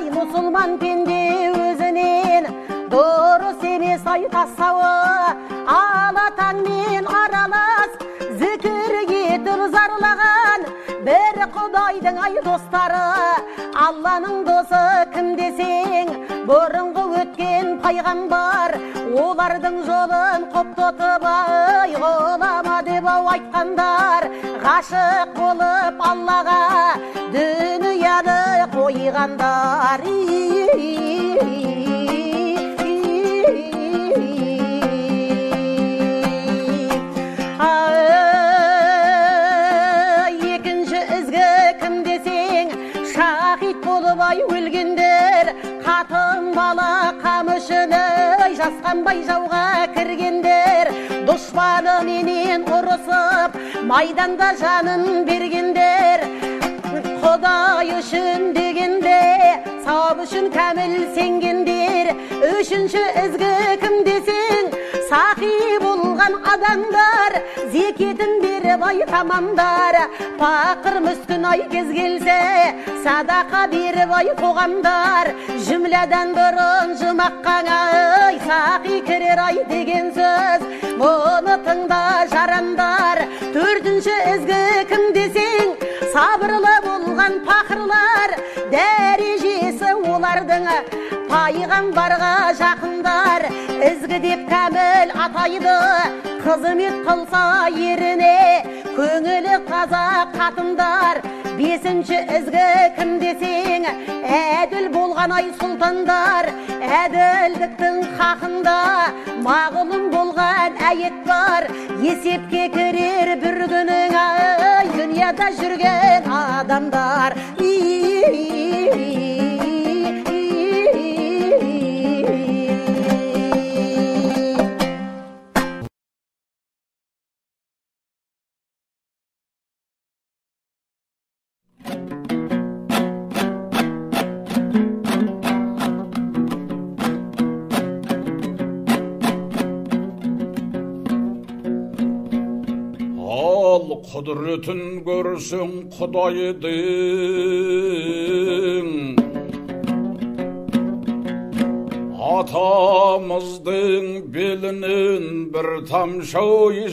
ай мұсылман пенде өзінен дұрыс емес ай тастауы, Алла таңмен аралас зікір етіп зарлаған бір Құдайдың ай достары. Алланың досы кім десең, бұрынғы өткен пайғамбар, олардың жолын құптатып ай ғұлама деп айтқандар, ғашық болып Аллаға дүнияны қойғандар. Екінші ізгі кім десең, шахид болып ай өлгендер, қатын бала қамышыны жасқанбай жауға кіргендер, дұшпаныменен ұрысып майданда жанын бергендер, Құдай үшін дегенде сауап үшін кәміл сенгендер. Үшінші ізгі кім десең, сақи болған адамдар, зекетін беріп ай тамамдар, пақыр мүскін ай кез келсе садақа беріп ай қоғамдар, жүмлядан бұрын жұмаққан ай сақи кірер ай деген сөз, мұны тыңда жарандар. Төртінші ізгі кім десең, сабырлы болған пақырлар, дәрежесі олардың пайғамбарға жақындар, ізгі деп кәміл атайды, қызмет қылса еріне көңілі таза қатындар. Бесінші ізгі кім десең, әділ болған ай сұлтандар, әділдіктің хақында мағлұм болған әйет бар, есепке кірер бір күнің ай дүнияда жүрген адамдар. Құдіретін көрсің Құдайдың, атамыздың белінен бір тамшы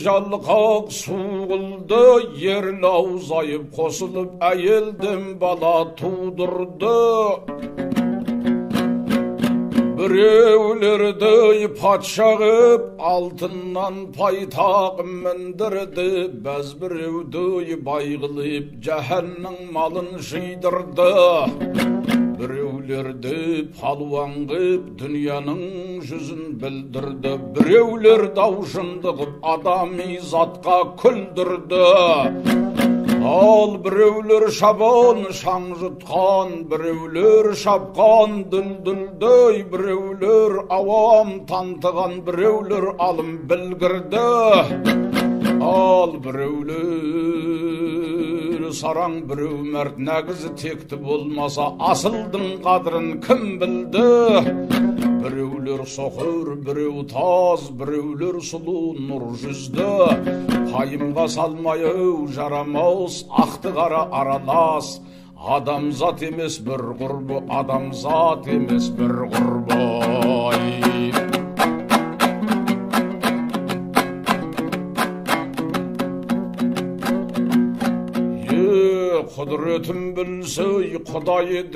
жалқақ су қылды, ерлі аузайып қосылып әйелден бала тудырды. Біреулерді патша қып алтыннан пайтақ міндірді, бәз біреуді бай қылып жәһәннің малын жидырды. Біреулерді палуан қып дүнияның жүзін білдірді, біреулер даушынды қып адами затқа күлдірді. Ал біреулер шабан шаң жұтқан, біреулер шапқан дүлдүлдөй, біреулер авам тантыған, біреулер алым білгірді. Ал біреулер сараң, біреу мәрт нәгізі текті болмаса, асылдың қадырын кім білді? Біреулер соқыр, біреу таз, біреулер сұлу нұр жүзді. Пайымға салмайы жарамас, ақты қара аралас. Адамзат емес бір құрбы, адамзат емес бір құрбы. Құдіретін білсей Құдайдың,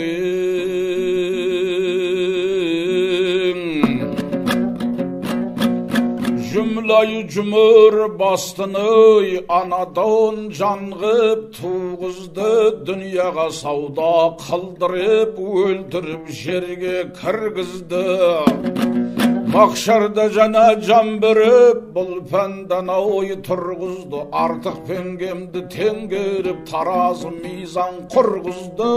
жүмлай жұмыр бастыны анадан жанғып туғызды, дүнияға сауда қылдырып өлтіріп жерге кіргізді. Мақшарда жана жан беріп бұл пәндана ой тұрғызды, артық пенгемді теңгеріп таразы мизан құрғызды.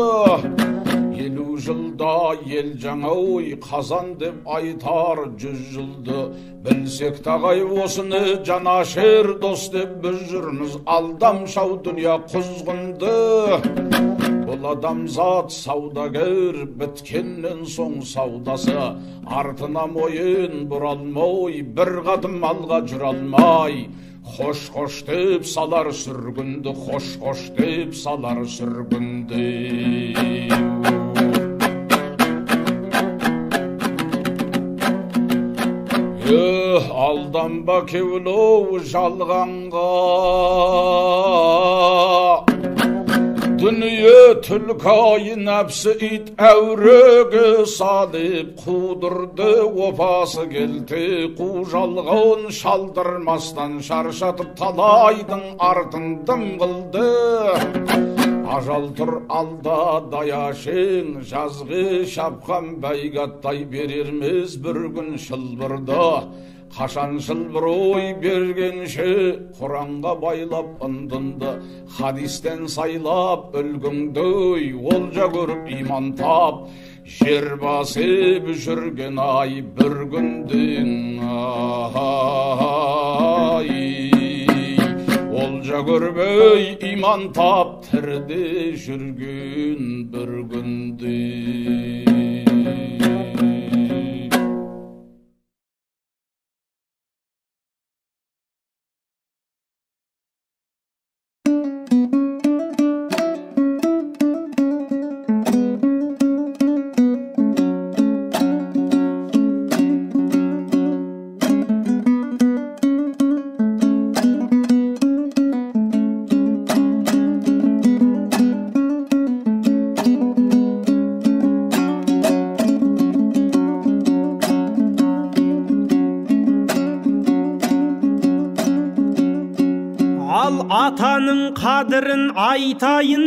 50 жылда ел жаңа ой қазан деп айтар 100 жылды, білсек тағай осыны жанашыр дос деп біз жүрміз, алдамшау дүния құзғынды. Бұл адамзат саудагер, біткеннен соң саудасы, артына мойын бұралмай, бір қадым алға жүр алмай. Хош-хош деп салар сүргінді, хош-хош деп салар сүргінді. алданба кеулу жалғанға. Дүние түлкайы нәпсі ит әуреге салып, қудырды опасы келті, қу жалғауын шалдырмастан шаршатып талайдың артын дым қылды. Ажал тұр алда даяшың, жазғы шапқан байгаттай берерміз бір күн шылбырды. Қашан шылбыр ой бергенше Құранға байлап ындынды, хадистен сайлап өлгіңдөй олжа көріп иман тап. Жер басып жүрген ай бір күндің ай, олжа көрбей иман тап, тірде жүрген бір күндің. Атаның қадірін айтайын,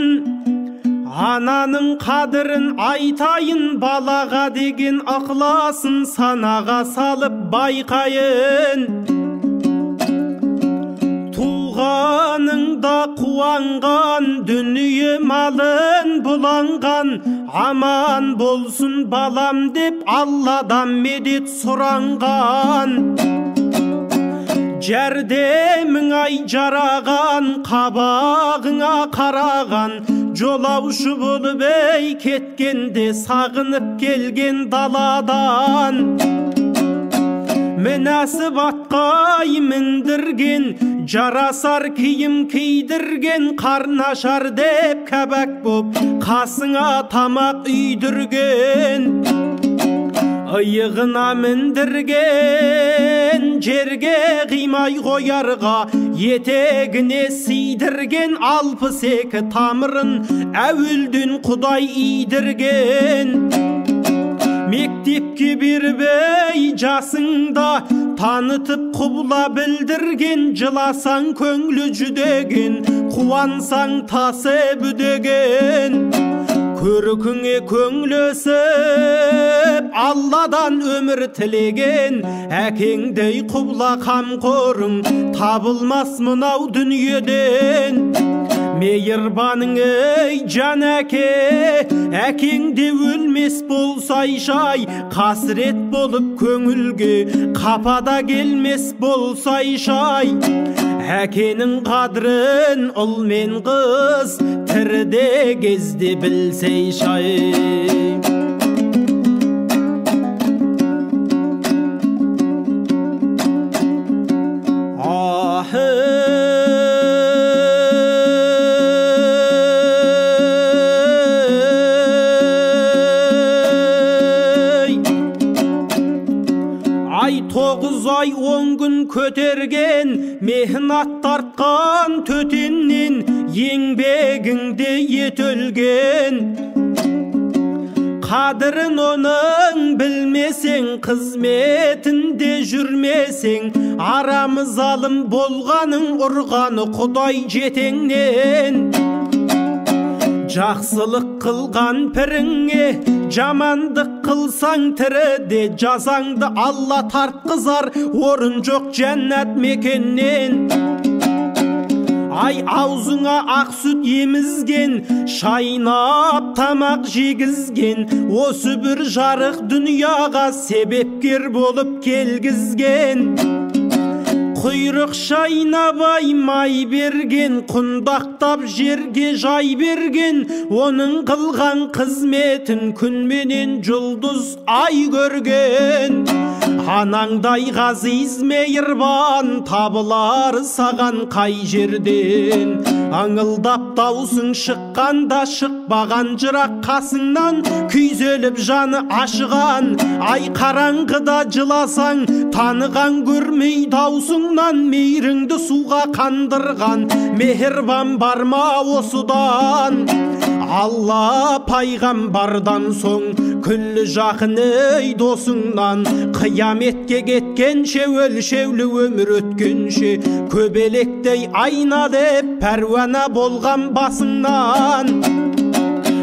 ананың қадірін айтайын, балаға деген ықыласын санаға салып байқайын. Туғаныңда қуанған, дүние малын бұланған, аман болсын балам деп Алладан медет сұранған. Жәрдемің ай жараған, қабағыңа қараған, жолаушы болып ей кеткенде сағынып келген даладан. Мінәсіп атқа міндірген, жарасар киім кийдірген, қарнашар деп кәбәк боп қасыңа тамақ үйдірген. Иығына міндірген, жерге қимай қоярға, етегіне сидірген, 62 тамырын әуелден Құдай идірген. Мектепке бербей жасыңда танытып құбыла білдірген, жыласаң көңлі жүдеген, қуансаң тасы бүдеген. Көркіңе көңлөсіп Алладан өмір тілеген, әкеңдей құбыла қамқорың табылмас мынау дүниеден. Мейірбаның ей жан әке, әкеңде өлмес болсай шай, қасірет болып көңілге қапада келмес болсай шай. Әкенің қадірін ұл мен қыз тіріде кезде білсей шай. Ай 9 ай 10 күн көтерген, мехнат тартқан төтеннен, еңбегіңде етөлген. Қадірін оның білмесең, қызметінде жүрмесең, арамыз алым болғаның ұрғаны Құдай жетеңнен. Жақсылық қылған піріңе, жамандық қылсаң тіріде, жазаңды Алла тартқызар, орын жоқ жәннат мекеннен. Ай аузыңа ақ сүт емізген, шайнап тамақ жегізген, осы бір жарық дүнияға себепкер болып келгізген. Құйрық шайнабай май берген, құндақтап жерге жай берген, оның қылған қызметін күнменен жұлдыз ай көрген. Anаңдай ғазиз мейірбан табылар саған қай жерден. Аңылдап даусың шыққанда шықпаған жырақ қасыңнан, күйзеліп жаны ашыған. Ай қараңғыда жыласаң, таныған көрмей даусыңнан, мейіріңді суға қандырған мейірбан бар ма осыдан? Алла пайғамбардан соң күллі жақын ей досыңнан, қияметке кеткенше өлшеулі өмір өткенше, көбелектей айна деп пәруана болған басыңнан.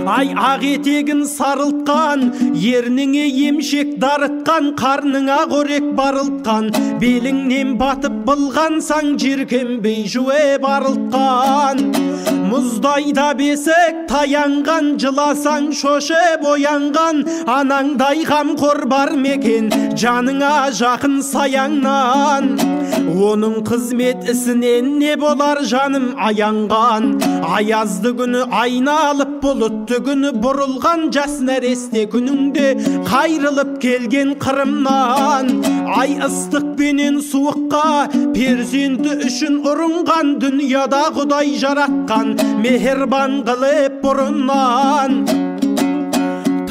Ай ақ етегін сарылтқан, ерніңе емшек дарытқан, қарныңа қорек барылтқан, беліңнен батып былғансаң, жеркенбей жуе барылтқан. Мұздайда бесік таянған, жыласаң шоше боянған, анаңдай қамқор бар мекен жаныңа жақын саяңнан. Оның қызмет ісінен не болар жаным аянған, аязды күні айналып бұлытты күні бұрылған, жас нәресте күніңде қайрылып келген қырымнан. Ай ыстық пенен суыққа перзенті үшін ұрынған, дүнияда Құдай жаратқан мейірбан қылып бұрыннан.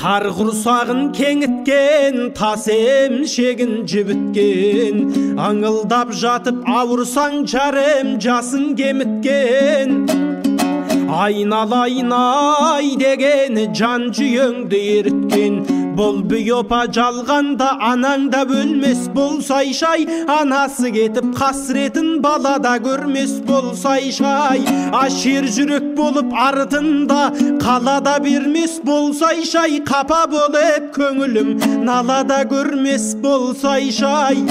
Тар құрсағын кеңіткен, тас емшегін жібіткен, аңылдап жатып ауырсаң жарым жасың кеміткен. Айналайын ай дегені жан жүйеңді еріткен, бұл бүйопа жалғанда анаңда өлмес болсай шай, анасы кетіп қасіретін балада көрмес болсай шай. Ашер жүрек болып артында қалада бермес болсай шай, қапа болып көңілім налада көрмес болсай шай.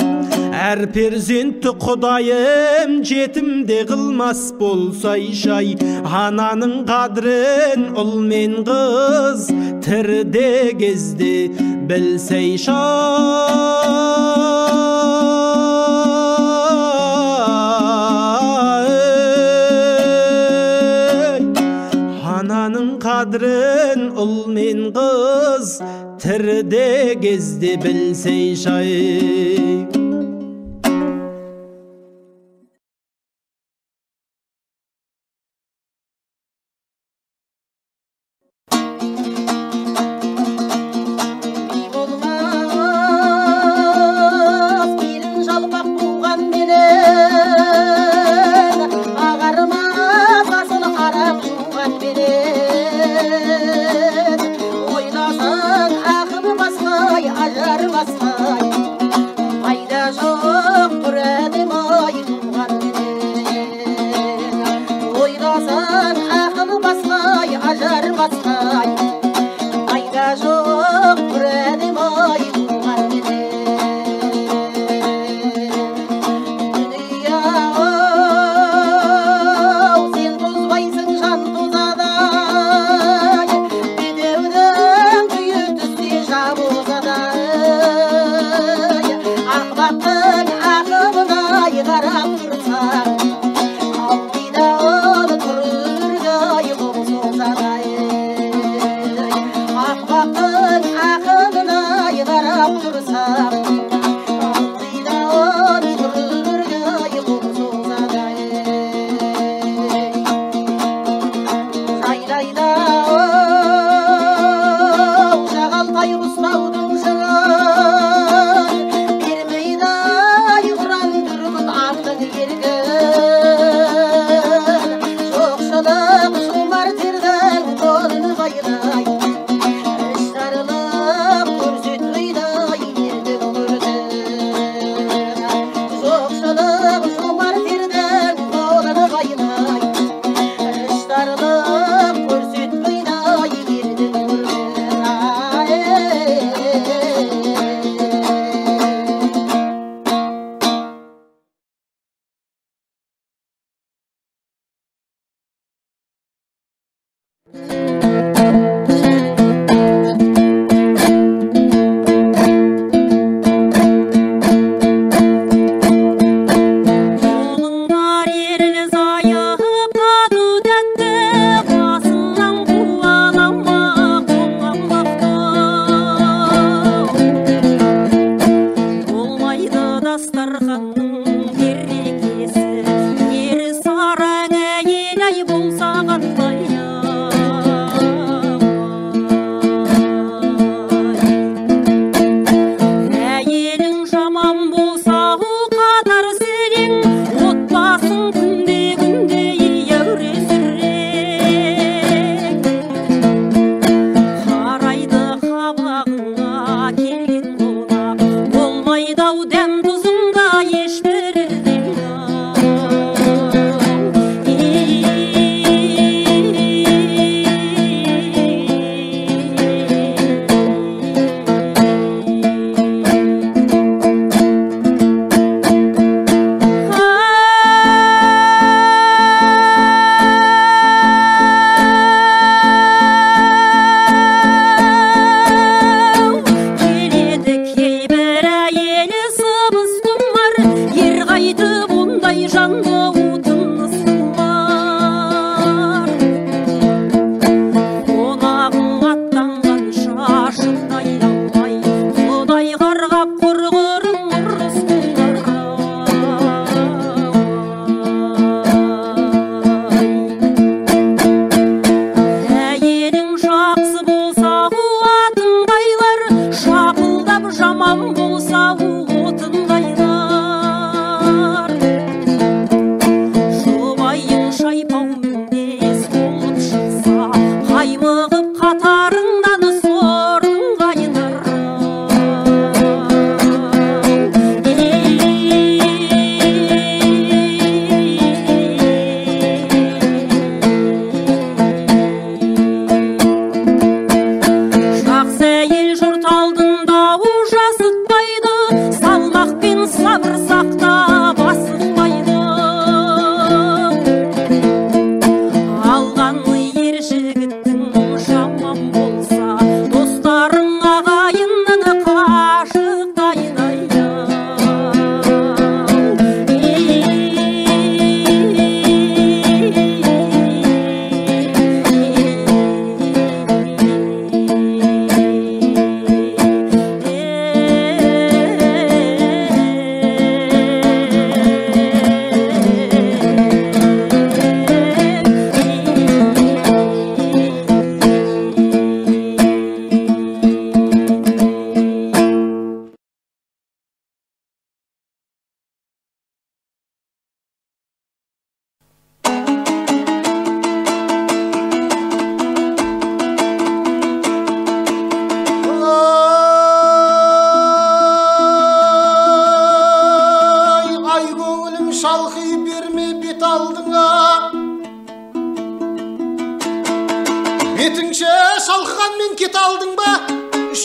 Әр перзентті Құдайым жетімде қылмас болсай шай, ананың қадірін ұл мен қыз тіріде кезде білсей шай. Ананың қадірін ұл мен қыз тіріде кезде білсей шай.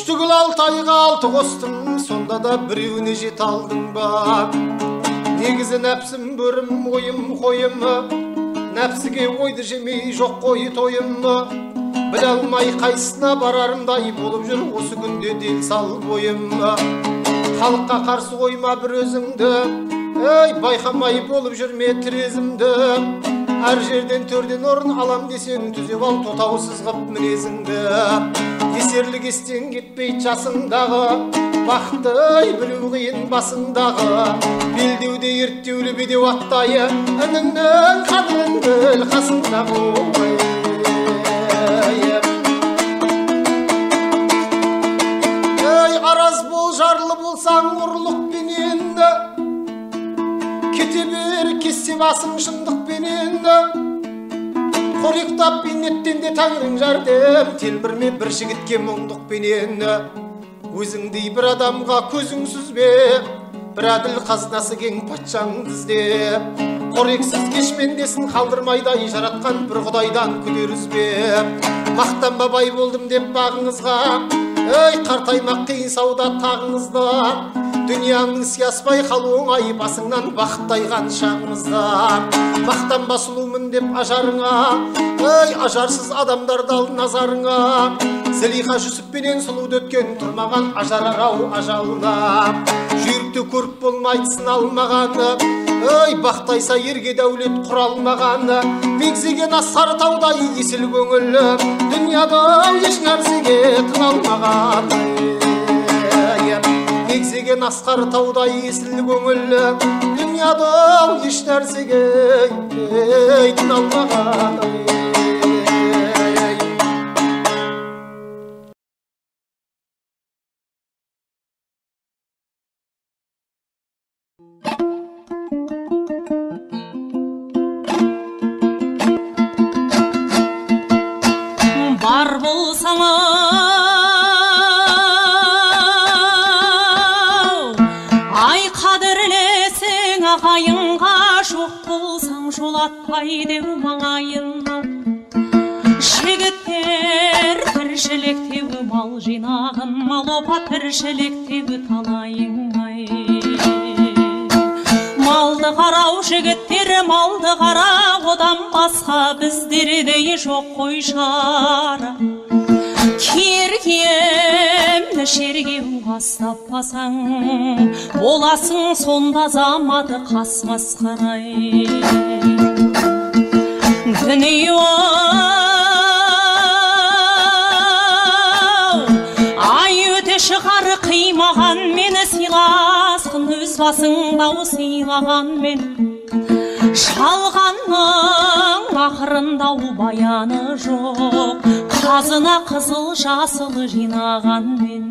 түгіл 6 айға 6 қостым, сонда да біреуіне жете алдың ба? Негізі нәпсім бөрім, ойым қойым, нәпсіге ойды жемей жоқ қой тойым. Біле алмай қайсына барарымдай болып жүр осы күнде дел сал бойым. Халыққа қарсы қойма бір өзіңді, байқамай болып жүрме тірезімді. Әр жерден төрден орын алам десең, түзеп ал тотаусыз қып мінезіңді. Кесерлік естен кетпей жасыңдағы, бақытты білу қиын басыңдағы. Белдеуде ерттеулі бедеу аттайы, ініңнің қадірін біл қасыңдағы. Араз бол, жарлы болсаң ұрлықпенен, кете бер кесте басың шындықпенен. Қоректап бейнеттен де тәңірің жәрдем, телмірме бір жігітке мұңдықпенен. Өзіңдей бір адамға көзің сүзбе, бір әділ қазынасы кең патшаңды ізде. Қорексіз кешмендесін қалдырмайдай жаратқан бір құдайдан күдер үзбе. Мақтанба бай болдым деп бағыңызға, қартаймақ қиын сауда тағыңызда. Дүнияның сияспай қалу оңай, басыңнан бақыттайған шағыңызда. Мақтанба сұлумын деп ажарыңа, ажарсыз адамдарды ал назарыңа. Зілиха Жүсіппенен сұлуды өткен тұрмаған ажарарау ажалына. Жүйрікті көріп болмайтысын алмағаны, бақтайса ерге дәулет құралмаған. Мегзеген асқар таудай есіл көңіл, дүнияда еш нәрсеге тыналмаған. Мегзеген асқар таудай есіл көңіл, дүнияда еш нәрсеге тыналмаған. Бар болсаң ай қадірлесең ағайынға, жоқ болсаң жолатпай деу маңайын. Жігіттер тіршіліктегі мал жинағын, мал опа тіршіліктегі талайың ай. Малды қарау жігіттер, малды қара, одан басқа біздердей жоқ қой шара. Кергемді шергеу қастаппасаң, боласың сонда заматы қас масқарай. Дүние ай өте шығар қимаған мені, сыйласқын өз басыңдау сыйлаған мен. Шалғанның ақырындау баяны жоқ, қазына қызыл жасыл жинаған мен.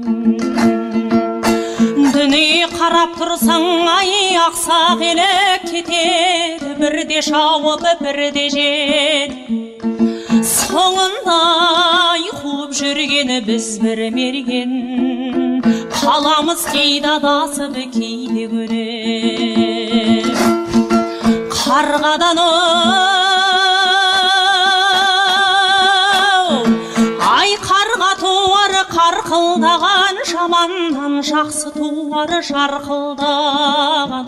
Дүние қарап тұрсаң ай ақсақ елік кетеді, бірде шауып бірде жеді. Соңындай қуып жүргені біз бір мерген, қаламыз кейде адасып кейде көрем. Қарғадан ай қарға туар қарқылдаған, жаманнан жақсы туар жарқылдаған.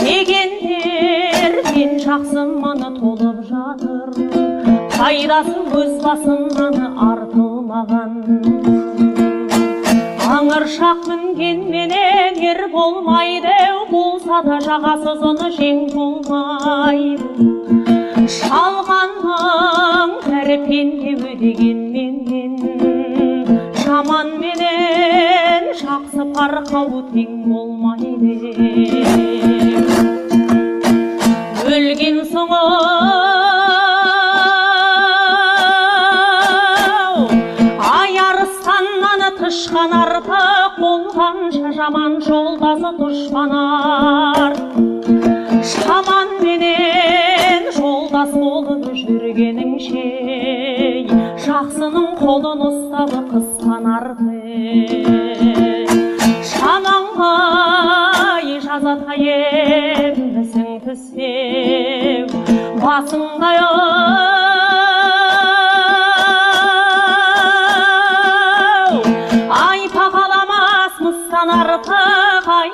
Дегендер мен жақсы маны толып жатыр, пайдасы өз басымнан артылмаған. Аңыршақ мінгенменен ер болмайды, болса да жағасыз оны жең болмайды. Шалғанның тәріпенде өдегенменен, жаман менен жақсы парқау тең болмайды. Өлген соңы тышқан артық болғанша, жаман жолдасы дұшпанар. Жаман менен жолдас болып жүргеніңше, жақсының қолын ұстап қысқанарды. Жаманға жазатайым бісің түсеу, басыңдай Candan artık ay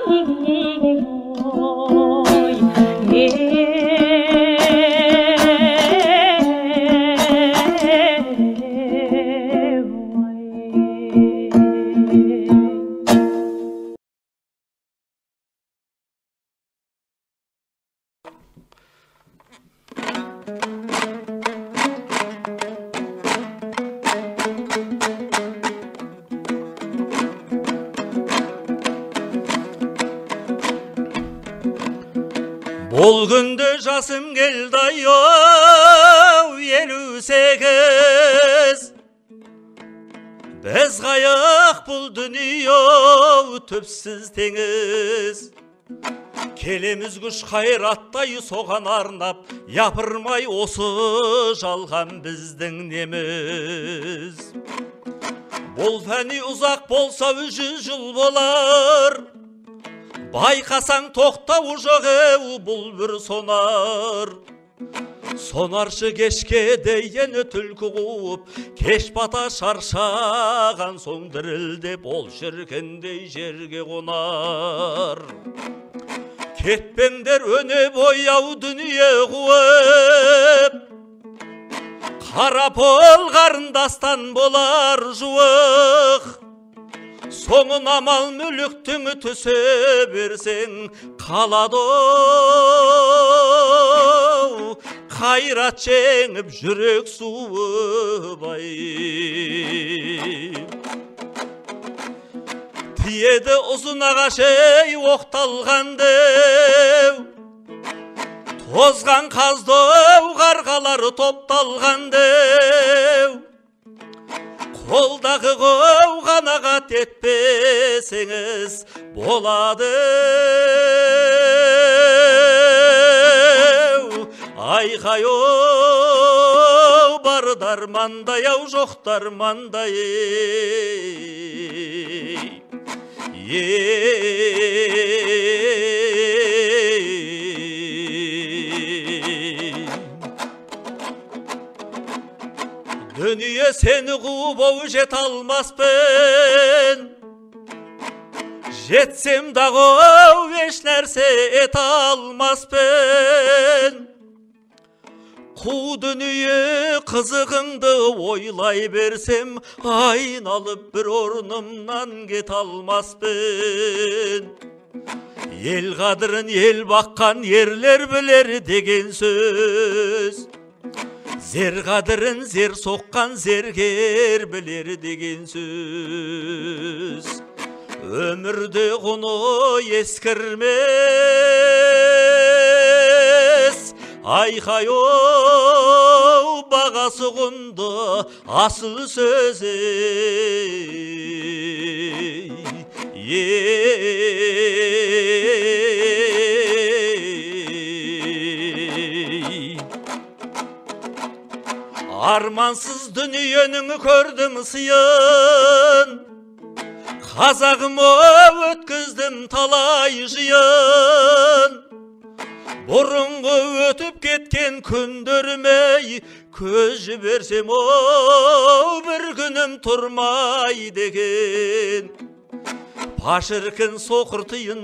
Bol günde жасым geldi ayol 58. Biz qayık bul dünya tüpsüz teniz. Kelemiz güç hayrattay soğan arnap, yapırmay osu жалған біздің nemiz. Bol fəni uzak bolsa 100 yıl bolar. Байқасаң тоқтау жоқ бұл бір сонар. Сонаршы кешке дейін түлкі қуып, кеш бата шаршаған соң дірілдеп ол шіркіндей жерге қонар. Кетпеңдер өне бояу дүние қуып, қарапол қарындастан болар жуық. Соңын амал мүліктің түсе берсең қалады, қайрат жеңіп жүрек суы бай. Тиеді ұзын ағаш оқталғандeu, тозған қаздау қарғалары топталғандeu. Қолдағы қанағат етпесеңіз болады. Айқайоу бардар мандай ау жоқтар мандай. Дүние сені қуып оу жет алмаспын. Жетсем дағы оу еш нәрсе ет алмаспын. Қу дүние қызығыңды ойлай берсем, айналып бір орнымнан кет алмаспын. Ел қадырын ел баққан ерлер білер деген сөз. Зер қадырын зер соққан зергер білер деген сөз. Өмірде құны ескірмес. Айқайоу бағасы құнды асыл сөзі. Армансыз дүниенің көрдім сыйын, қазағым өткіздім талай жиын. Бұрынғы өтіп кеткен күндеріме көз жіберсем бір күнім тұрмай деген. Пашыркін соқыр тиын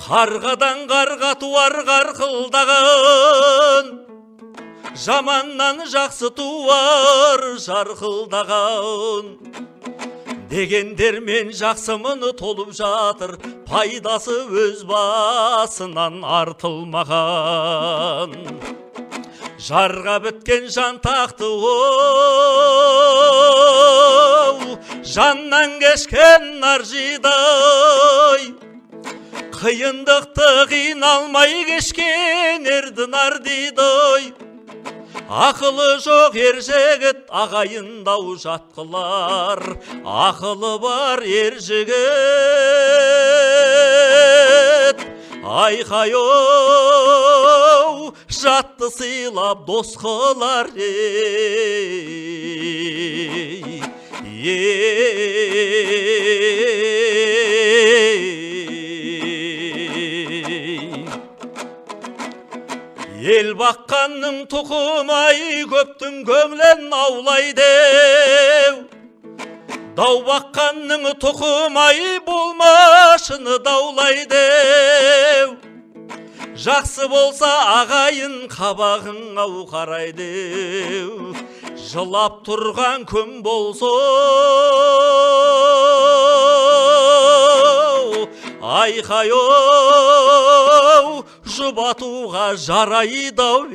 Қарғадан қарға туар қарқылдаған, жаманнан жақсы туар жарқылдаған. Дегендермен жақсымыны толып жатыр, пайдасы өз басынан артылмаған. Жарға біткен жан тақты оу, жаннан кешкен наржидай. Қиындықты қиналмай кешкен ердінар дейді. Ақылы жоқ ер жігіт ағайындау жатқылар, ақылы бар ер жігіт. Айқайоу жатты сыйлап дос қылар. Ел баққанның тұқымай көптің көңлен аулайды. Дау баққанның тұқымай болмашыны даулайды. Жақсы болса ағайын қабағың ау қарайды. Жылап тұрған күн болса айқай-оу жұбатуға жарайды-ау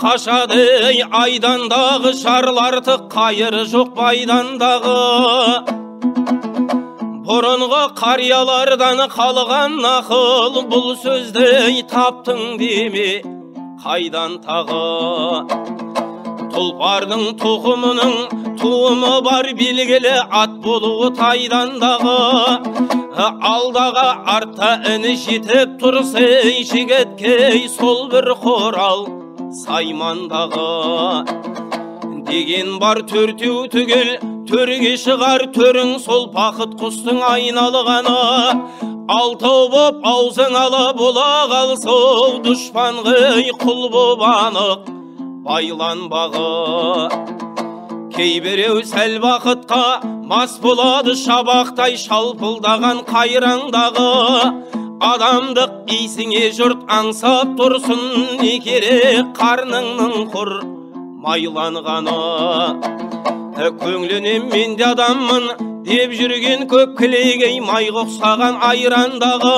Қашады айдандағы шарларды қайыры жоқ байдандағы. Бұрынғы қариялардан қалған нақыл бұл сөзді таптың деме қайдан тағы. Тұлпардың тұқымының туымы бар белгілі ат болуы тайдандағы. Алдағы артта іні жетіп тұрсы жігітке сол бір қорал саймандағы. Деген бар төртеу түгел төрге шығар төрің сол бақыт құстың айналғаны. Алтау боп аузың ала бола қалсау дұшпанғы құл боп анық байланбағы. Кейбіреу сәл бақытқа мас болады шабақтай шалпылдаған қайраңдағы. Адамдық исіңе жұрт аңсап тұрсын, не керек қарныңның құр майланғаны. Көңлінен мен де адаммын деп жүрген көп кілегей майға ұқсаған айрандағы.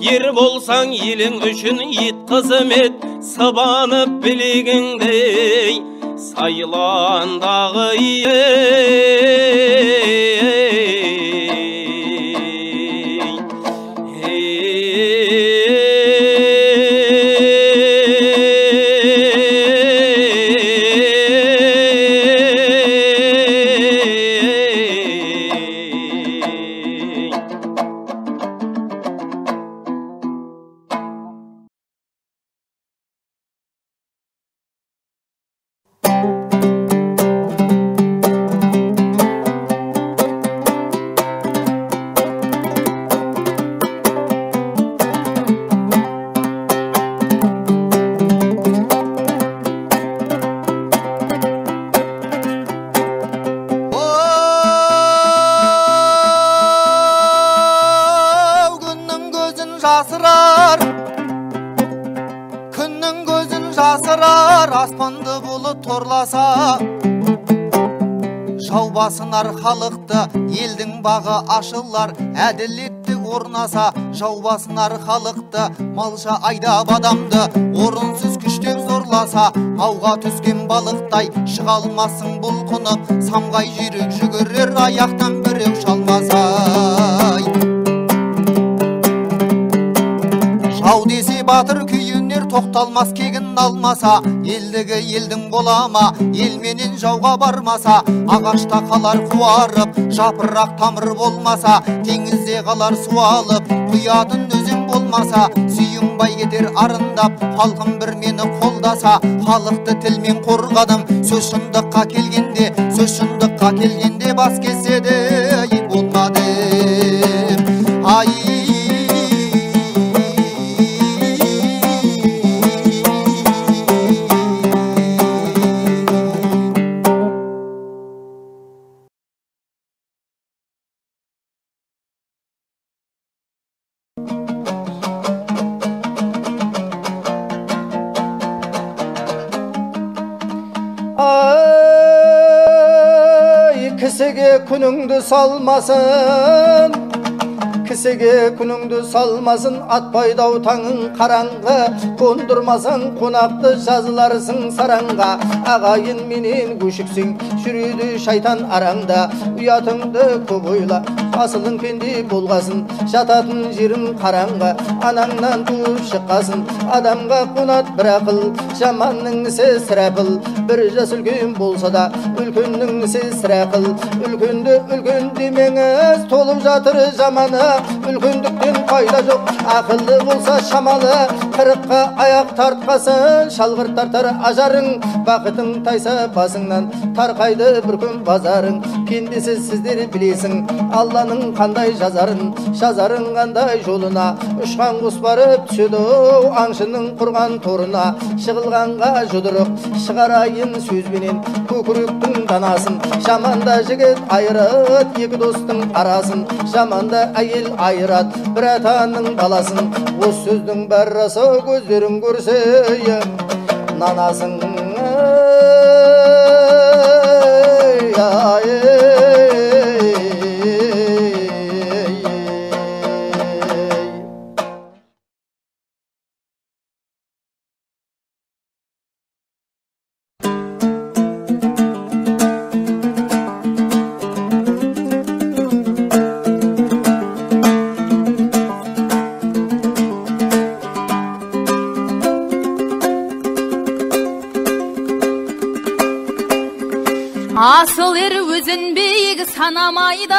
ер болсаң елің үшін ет қызмет, сыбанып білегіңдей сайландағы аспанды бұлыт торласа, жау басынар халықты, елдің бағы ашылар, әділетті орнаса, жау басынар халықты, малша айдап адамды, орынсыз күштеп зорласа, ауға түскен балықтай, шыға алмасың бұлқынып, самғай жүйрік жүгірер, аяқтан біреу шалмаса. Жау десе батыр күйінер, тоқталмас кегін алмаса, елдігі елдің болама, елменен жауға бармаса, ағашта қалар қуарып, жапырақ тамыр болмаса, теңізде қалар суалып, құятын өзен болмаса, сүйінбай кетер арындап, халқым бір мені қолдаса, халықты тілмен қорғадым, сөз шындыққа келгенде бас кеседі, болмады. Кісіге күніңді салмасын, кісіге күніңді салмасын, атпайдау таңың қараңғы, қондырмасаң қонақты жазыларсың сараңға. Ағайын менен көшіксің, жүреді шайтан араңда, ұятыңды көп ойла, асылың пенде болғасын, жататын жерің қараңғы, анаңнан туып шыққасын, адамға қонат бір ақыл, жаманның ісі сірәпіл, бір жас үлкен болса да, үлкеннің ісі сірәпіл, үлкенді үлкен демеңіз, толып жатыр жаманы, үлкендіктен пайда жоқ, ақылды болса шамалы, қырыққа аяқ тартқасын, шалғыр тартар ажарың, бақытың тайса басыңнан, тарқайды бір күн базарың, пендесіз сіздер білесің, Алланың қандай жазарын, жазарың қандай жолына, ұшқан құс барып түседі аңшының құрған торына, шығылғанға жұдырық, шығарайын сөзбенен, көкіректің данасын, жаманда жігіт айырат, екі достың арасын, жаманда әйел айырат, бір атаның баласын, осы сөздің бәрі расы, көздерің көрсе нанасың. Асыл ер өзін биік санамайды,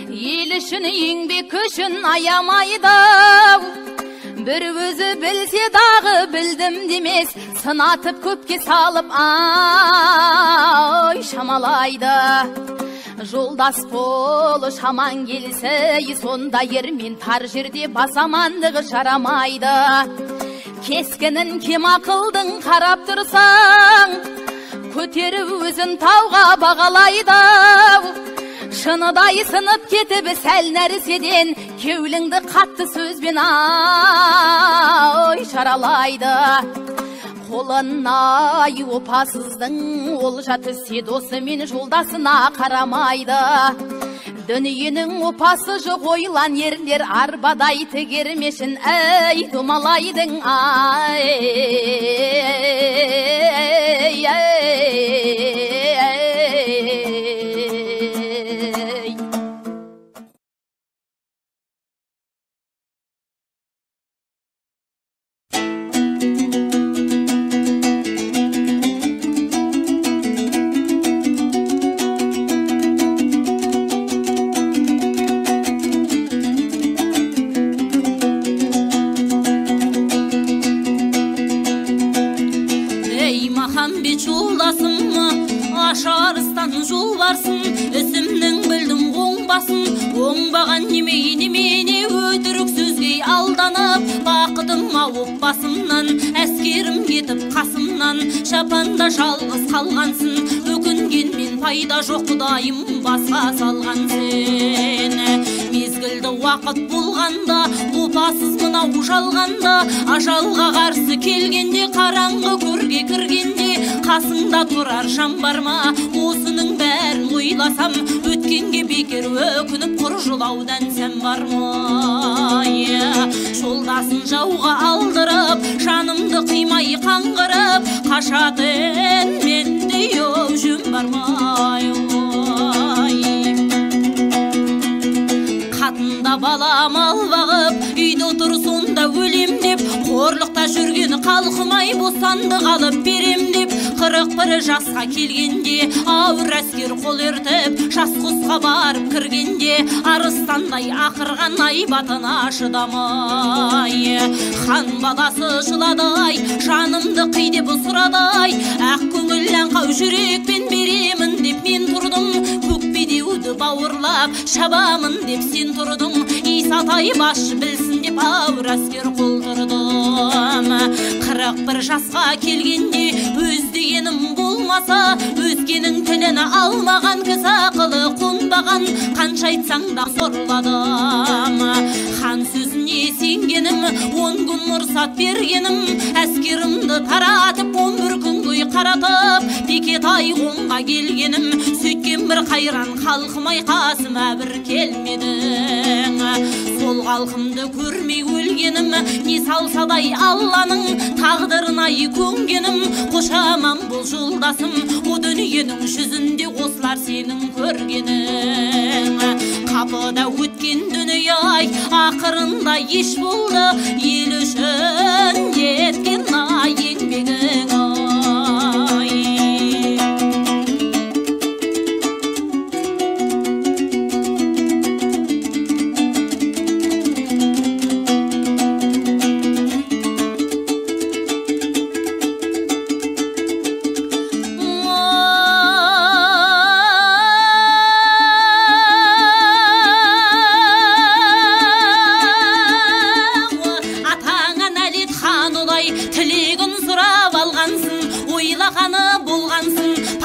ел үшін еңбек үшін аямайды. Бір өзі білсе дағы білдім демес, сынатып көпке салып шамалайды. Жолдас болы шаман келсе, сонда ермен тар жерде басамандығы жарамайды. Кескінін кем ақылдың қарап тұрсаң, көтеріп өзін тауға бағалайды. Шыныдай сынып кетіп сәл нәрседен, кеуліңді қатты сөзбен шаралайды. Қолына опасыздың олжа түссе досы мен жолдасына қарамайды. Дүниенің опасы жоқ ойлан ерлер арбадай тігермешін әй домалайдың ай Ашарыстан жол барсын, ісімнің білдім оңбасын, оңбаған немене өтірік сөзге алданып, бақытым ауып басымнан, әскерім кетіп қасымнан, шапанда жалғыз қалғансын, өкінген мен пайда жоқ құдайым басқа салған сен. Мезгілді уақыт болғанда, опасыз мынау жалғанда, ажалға қарсы келгенде, қараңғы көрге кіргенде, қасыңда тұрар шам бар ма? Осының бәрін ойласам, өткенге бекер өкініп құр жылаудан сән бар ма? Жолдасын жауға алдырып, жанымды қимай қаңғырып, қашатын менде жөн бар ма? Қатында бала мал бағып, үйде отыр сонда өлем деп, қорлықта жүрген қалқымай босанды қалып берем деп, 41 жасқа келгенде, ауыр әскер қол ертіп, жас құсқа барып кіргенде, арыстандай ақырған айбатына шыдамай. Хан баласы жыладай, жанымды қи деп сұрадай, ақ көңіл аңқау жүрекпен беремін деп мен тұрдым, көкбедеуді бауырлап шабамын деп сен тұрдың, Исатай басшы білсін деп ауыр әскер қол тұрдым. 41 жасқа келгенде өз дегенім болмаса, өзгенің тілін алмаған кіз ақылы қонбаған, қанша айтсаң да зорладым. Хан сөзіне сенгенім, 10 күн мұрсат бергенім, әскерімді таратып 11 күн көй қаратып, Бекетай қонға келгенім, сөйткен бір қайран халқымай қасыма бір келмедің. Сол халқымды көрмей өлгенім, не салсадай Алланың тағдырына көнгенім, қошаман бұл жолдасым, о дүниенің жүзінде осылар сенің көргенің. Қапыда өткен дүние-ай, ақырында еш болды, ел үшін еткен еңбегің ай.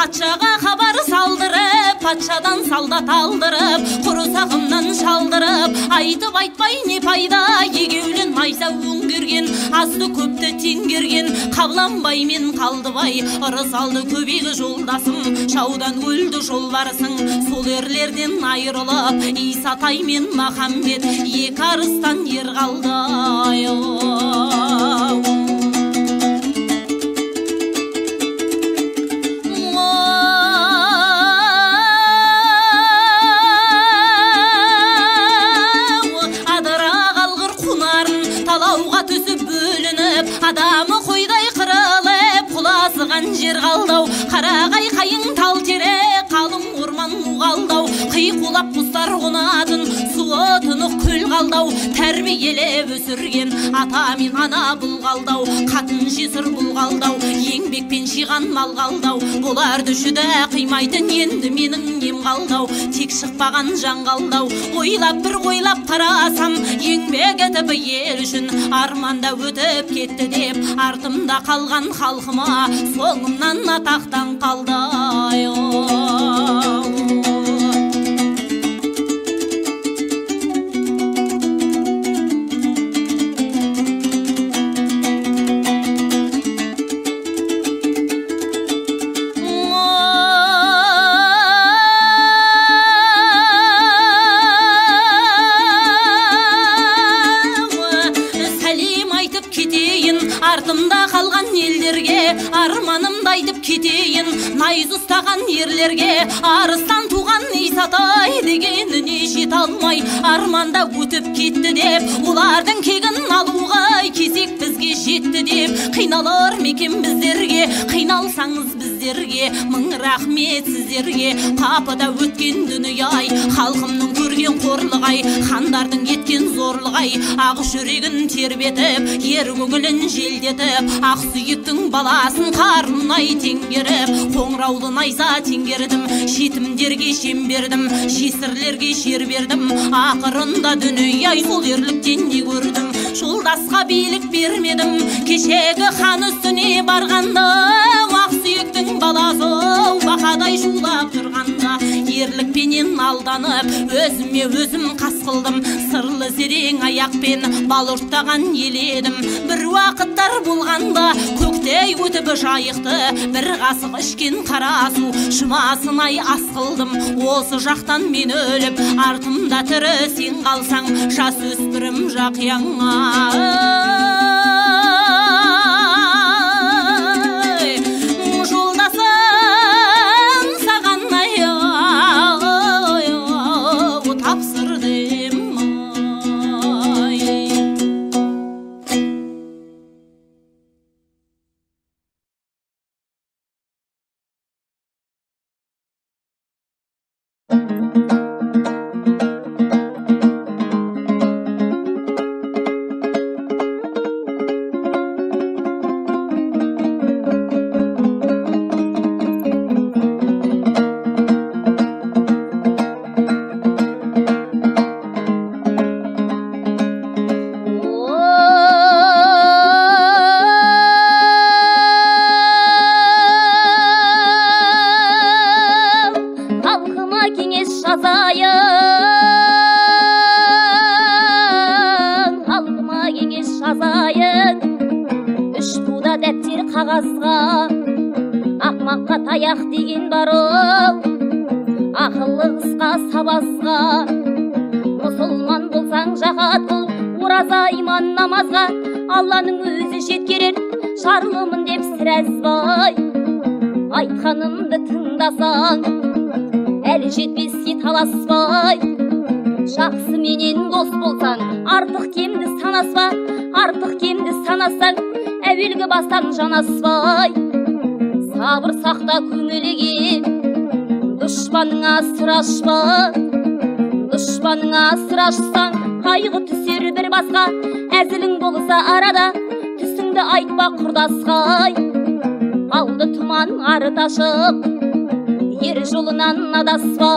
Патшаға хабар салдырып, патшадан солдат алдырып, құрысағымнан шалдырып, айтып айтпай не пайда, егеулен майса өңгерген, азды көпті теңгерген, Қабланбай мен Қалдыбай, ырыс алды көбегі жолдасым, шаудан өлді жолбарысың, сол ерлерден айырылып, Исатай мен Махамбет, екі арыстан ер қалды. Адамы қойдай қырылып, құласыған жер қалдау, қарағай қайың тал тере, қалың орман ұғалдау, қиқулап құстар қонатын, суы тұнық көл қалдау, тәрбиелеп өсірген ата мен ана бұл қалдау, қатын жесір бұл қалдау, еңбекпен жиған мал қалдау, бұларды жүді қимайтын енді менің нем қалдау, тек шықпаған жан қалдау, ойлап бір ойлап қарасам, еңбек етіп ел үшін арманда өтіп кетті деп, артымда қалған халқыма соңымнан атақтан қалды. арманымды айтып кетейін найз ұстаған ерлерге арыстан туған Исатай дегеніне жете алмай арманда өтіп кетті деп олардың кегін алуға кезек бізге жетті деп қиналар мекен біздерге қиналсаңыз біздерге мың рахмет сіздерге қапыда өткен дүние-ай халқымның көрген қорлық-ай хандардың еткен зорлық-ай ақ жүрегін тербетіп ер көңілін желдетіп ақ сүйектің баласын қарнай теңгеріп қоңыраулы найза теңгердім жетімдерге шем бердім жесірлерге шер бердім ақырында дүние-ай сол ерліктен не көрдім жолдасқа билік бермедім кешегі хан үстіне барғанда ақ сүйектің баласы бақадай шулап тұрғанда ерлікпенен алданып өзіме өзім қас қылдым сырлы зерең аяқпен бал ұрттаған ел едім бір уақыттар болғанда көктей өтіп жайықты бір қасық ішкен қара су жұмасын-ай ас қылдым осы жақтан мен өліп артымда тірі сен қалсаң жасөспірім жақияңа ақмаққа таяқ деген бар-ау ақылы қысқа сабазға мұсылман болсаң жахат қыл ораза иман намазға алланың өзі жеткерер шарлымын деп сірәзбай айтқанымды тыңдасаң әлі жетпеске таласпай жақсы менен дос болсаң артық кемді санаспа артық кемді санасаң әуелгі бастан жанаспай сабыр сақта көңілге дұшпаныңа сыр ашпа дұшпаныңа сыр ашсаң қайғы түсер бір басқа әзілің болса арада түсіңді айтпа құрдасқа алды тұман арты ашық ер жолынан адаспа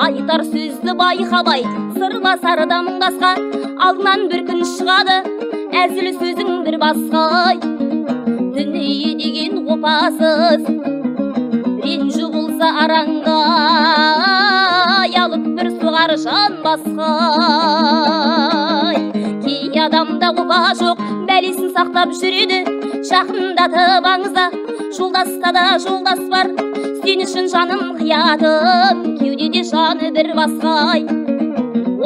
айтар сөзді байқамай сырласарда мұңдасқа алдынан бір күн шығады әзіл сөзің бір басқа дүние деген опасыз ренжу болса араңда алып бір соғар жан басқа кей адамда опа жоқ бәлесін сақтап жүреді жақындатып аңызда жолдаста да жолдас бар сен үшін жаным қиятын кеудеде жаны бір басқа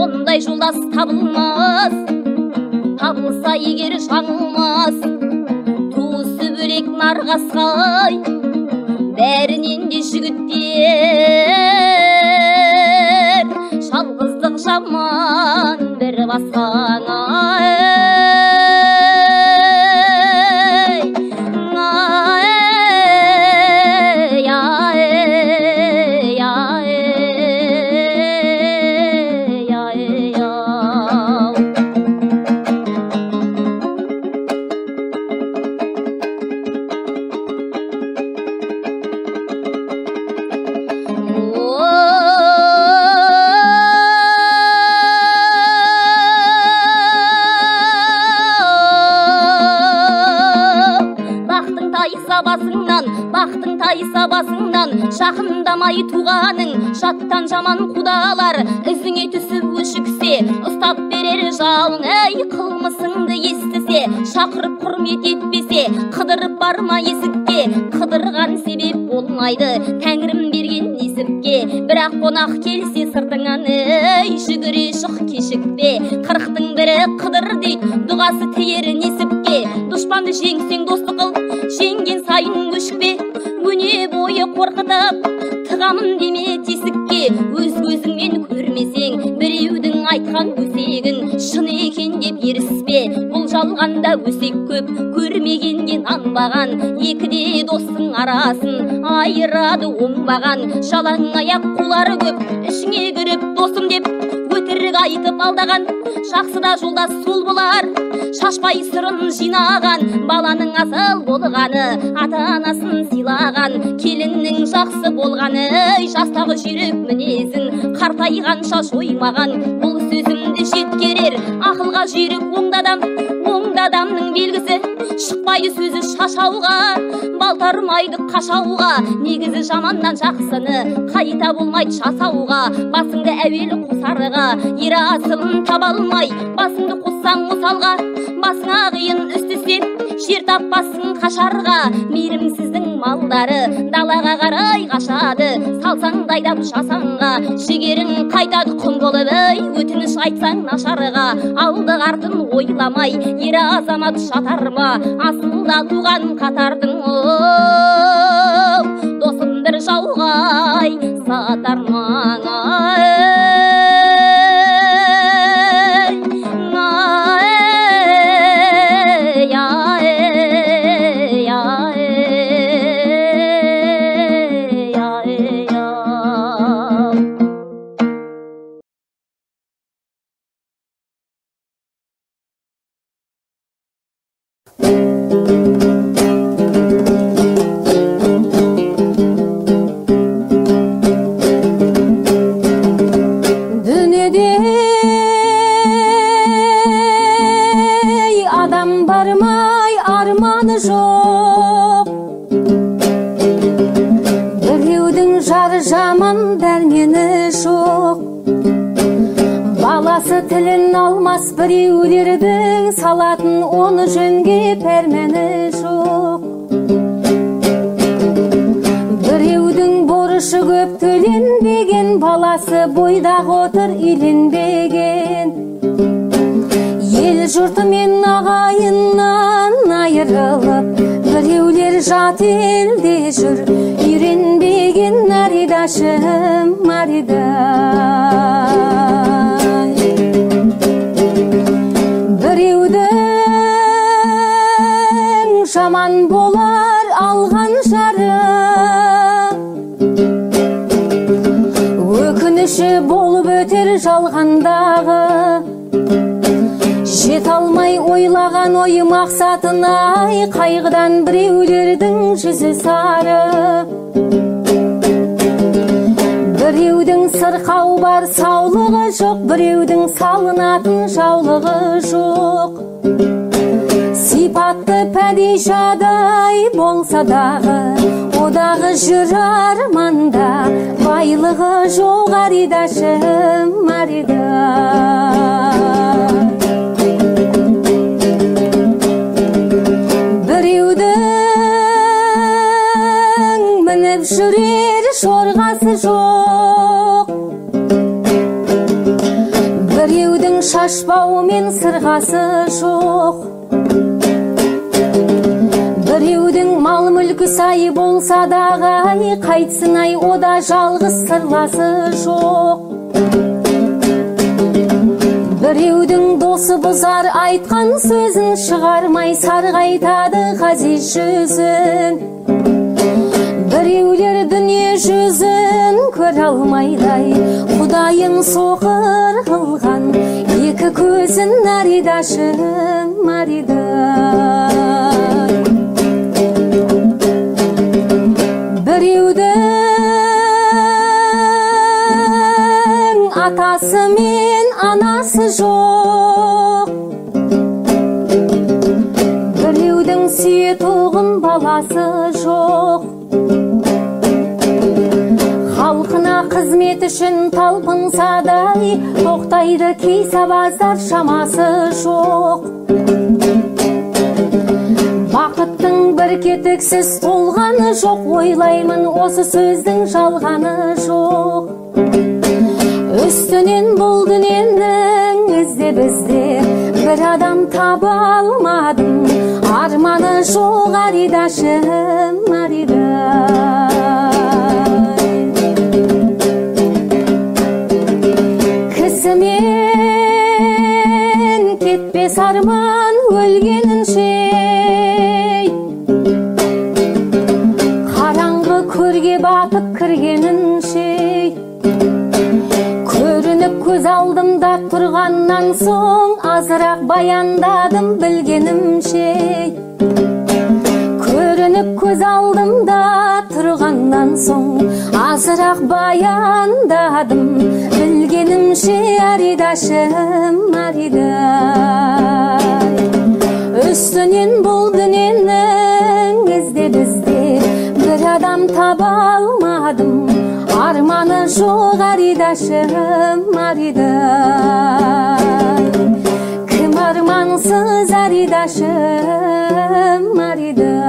ондай жолдас табылмас табылса егер жаңылмас туысы бөлек нарғасқай бәрінен де жігіттер жалғыздық жаман бір басқаңа бақтың тайса басыңнан жақындамай туғаның жаттан жаман құдалар ізіңе түсіп өшіксе ұстап берер жауың әй қылмысыңды естісе шақырып құрмет етпесе қыдырып барма есікке қыдырған себеп болмайды тәңірім берген несіпке бірақ қонақ келсе сыртыңан ей жүгіре шық кешікпе қырықтың бірі қыдыр дейді дұғасы тиер несіпке дұшпанды жеңсең достық қыл жеңген сайын өшікпе, өне бойы қорқытып тығамын деме тесікке. Өз көзіңмен көрмесең біреудің айтқан өсегін шын екен деп еріспе. Бұл жалғанда өсек көп, көрмегенге нанбаған, екіде достың арасын айырады оңбаған. Жалаң аяқ қулары көп, ішіңе кіріп досым деп өтірік айтып алдаған. Жақсыда жолдас сол болар, шашпай сырын жинаған. Баланың асыл болғаны, ата-анасын сыйлаған. Келіннің жақсы болғаны, жастағы жүйрік мінезін қартайғанша жоймаған. Бұл сөзімді жеткерер ақылға жүйрік оңды адамның белгісі. Шықпайды сөзі шашауға, балтармайды қашауға. Негізі жаманнан жақсыны қайта болмайды жасауға. Басыңды әуелі қосарыға, ер асылын таба алмай, басыңды қоссаң осалға. Басыңа қиын үстісеп, жер таппасын қашарға. Мейірімсіздің малдары далаға қарай қашады, салсаң дайдап жасанға. Жігерің қайтады құм болып, өтініш айтсаң нашарға. Алды артын ойламай, ер азамат жатар ма? Асылда туған қатардың, досым бір жауғай сатар маңай. Тілін алмас біреулердің, салатын оны жөнге пәрмені жоқ. Біреудің борышы көп төленбеген, баласы бойдағы отыр иленбеген. Ел жұртымен ағайыннан айырылып, біреулер жат елде жүр, үйренбеген наридашым марида. Жаман болар алған жары, өкініші болып өтер жалғандағы. Жет алмай ойлаған ойы мақсатына, қайғыдан біреулердің жүзі сары. Біреудің сырқау бар саулығы жоқ, біреудің салынатын жаулығы жоқ. Сипатты пәдишадай болса дағы, одағы жүр арманда, байлығы жоқ аридашым марида. Біреудің мініп жүрер жорғасы жоқ, біреудің шашбауы мен сырғасы жоқ. Біреудің мал мүлкі сай болса дағы, қайтсын ай ода жалғыз сырласы жоқ. Біреудің досы бұзар айтқан сөзін, шығармай сарғайтады ғазиз жүзін. Біреулер дүние жүзін көр алмайдай, Құдайым соқыр қылған, екі көзін наридашым марида. Біреудің атасы мен анасы жоқ, біреудің сүйетұғын баласы жоқ. Халқына қызмет үшін талпынса дай, тоқтайды кей сабаздар шамасы жоқ. Бақыттың бір кетіксіз толғаны жоқ, ойлаймын осы сөздің жалғаны жоқ. Үстінен бұл дүниенің іздеп іздеп, бір адам таба алмадым, арманы жоқ аридашым аридай. Кісімен кетпес арман өлгенінше, қараңғы көрге батып кіргенінше, көрініп көз алдымда тұрғаннан соң азырақ баяндадым білгенімше. Көрініп көз алдымда тұрғаннан соң азырақ баяндадым білгенімше. Аридашым аридай, үстінен бұл дүниенің іздеп бір адам таба алмадым. Арманы жоқ аридашым аридай, кім армансыз аридашым аридай.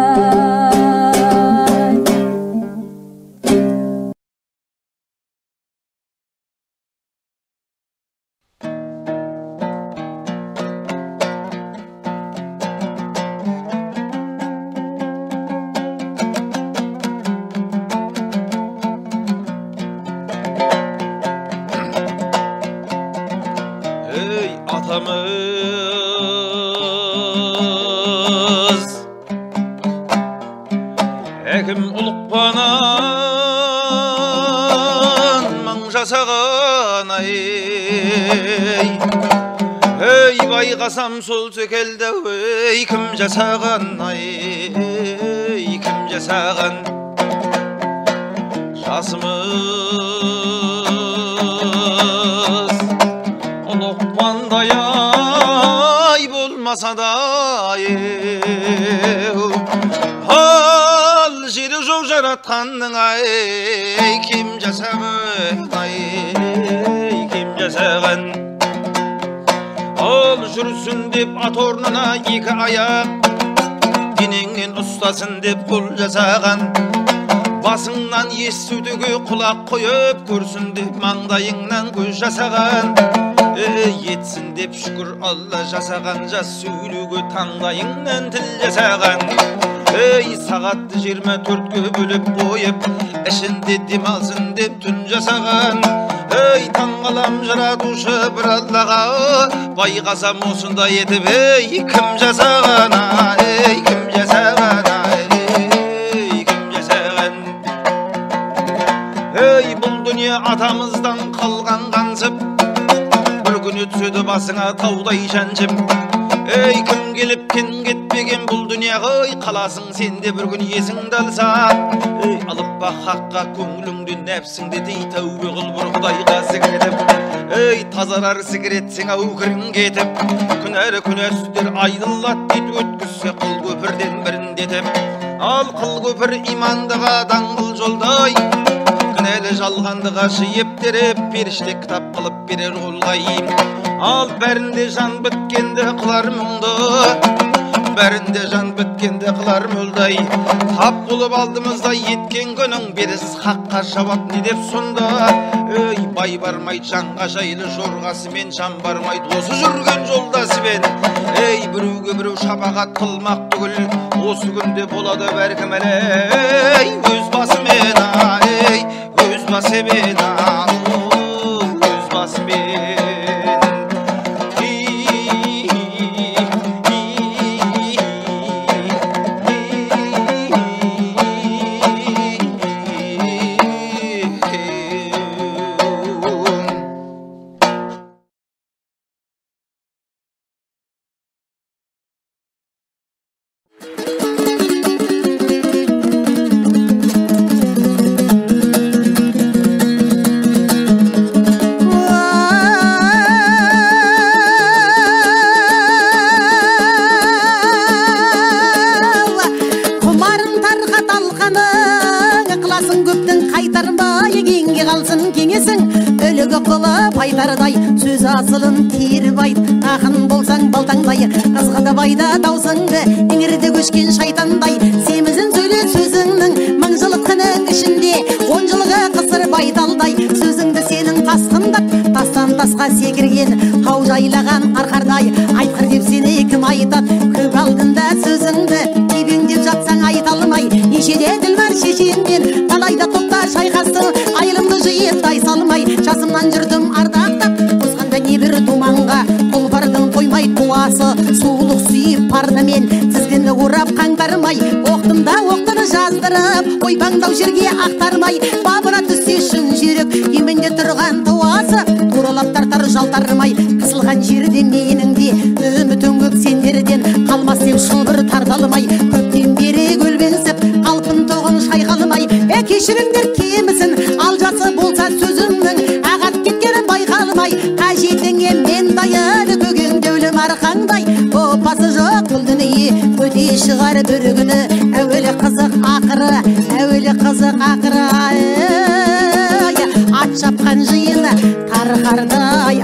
Әкім ұлықпанан мың жасаған ай, ей байқасам сол секілді, ей кім жасаған ай, кім жасаған. Жасымыз ұлықпандай ай болмаса да жері жоқ жаратқанның ай, кім жасаған ай, кім жасаған. Ал жүрсін деп ат орнына екі аяқ, денеңнен ұстасын деп қол жасаған. Басыңнан естудігі құлақ қойып көрсін деп маңдайыңнан көз жасаған. Етсін деп шүкір Алла жасаған, жас сөйлеуге таңдайыңнан тіл жасаған. Сағатты 24-ке бөліп қойып, ішінде демалсын деп түн жасаған. Таңғалам жаратушы бір Аллаға, байқасам осында етіп, кім жасаған, кім жасаған, кім жасаған. Бұл дүние атамыздан қалған қаңсып, бір күні түседі басыңа таудай жаншып. Кім келіп кім кетпеген бұл дүнияға, қаласың сенде бір күн есіңді алса. Алып бақ хаққа көңіліңді нәпсіңді дей, тәубе қыл бір Құдайға сіңіріп. Тазарар сіңіретсің ау кірін кетіп, күнәрі күнәрсіздер айдылат дейді, өткізсе қыл көпірден бірін детіп. Ал қыл көпір имандыға даңғыл жолдай, күнәлі жалғандыға жиып тереп, періште кітап қылып берер қолғайым. Ал бәрінде жан біткенді қылар мұңды, бәрінде жан біткенді қылар мұлдай. Тап болып алдымызда еткен күнің, бересіз хаққа жауап не деп сонда. Бай бармайды жанға жайлы жорғасымен, жан бармайды осы жүрген жолдасымен. Біреуге біреу шапағат қылмақ түгіл, осы күнде болады бәркім әлі. Өз басымен, өз басымен, өз басымен. Айтардай сөз асылын теріп айт, ақын болсаң балтаңдай, ызғыды байда даусыңды, еңірді көшкен шайтандай. Семізін сөйле сөзіңнің мың жылқының ішінде, 10 жылғы қысыр байталдай. Сөзіңді сенің тасқындап, тастан тасқа секірген қау жайлаған арқардай. Айтқыр деп сені кім айтат, көп алдында сөзің ойпаңдау жерге ақтармай бабына түссе шын жүйрік еменде тұрған туасы туралап тартар жалтармай қысылған жерде менің де үмітің көп сендерден қалмас деп шылбыр тарталмай көптен бері көлбенсіп қалпын тоғын шайқалмай кешіріңдер кемісін алжасы болса сөзімнің ағат кеткені байқалмай қажетіңе мен даяды көгендеулім арқаңдай опасы жоқ бұл дүние өте шығар бір күні әуелі қызық ақыры ат шапқан жиын тарқардай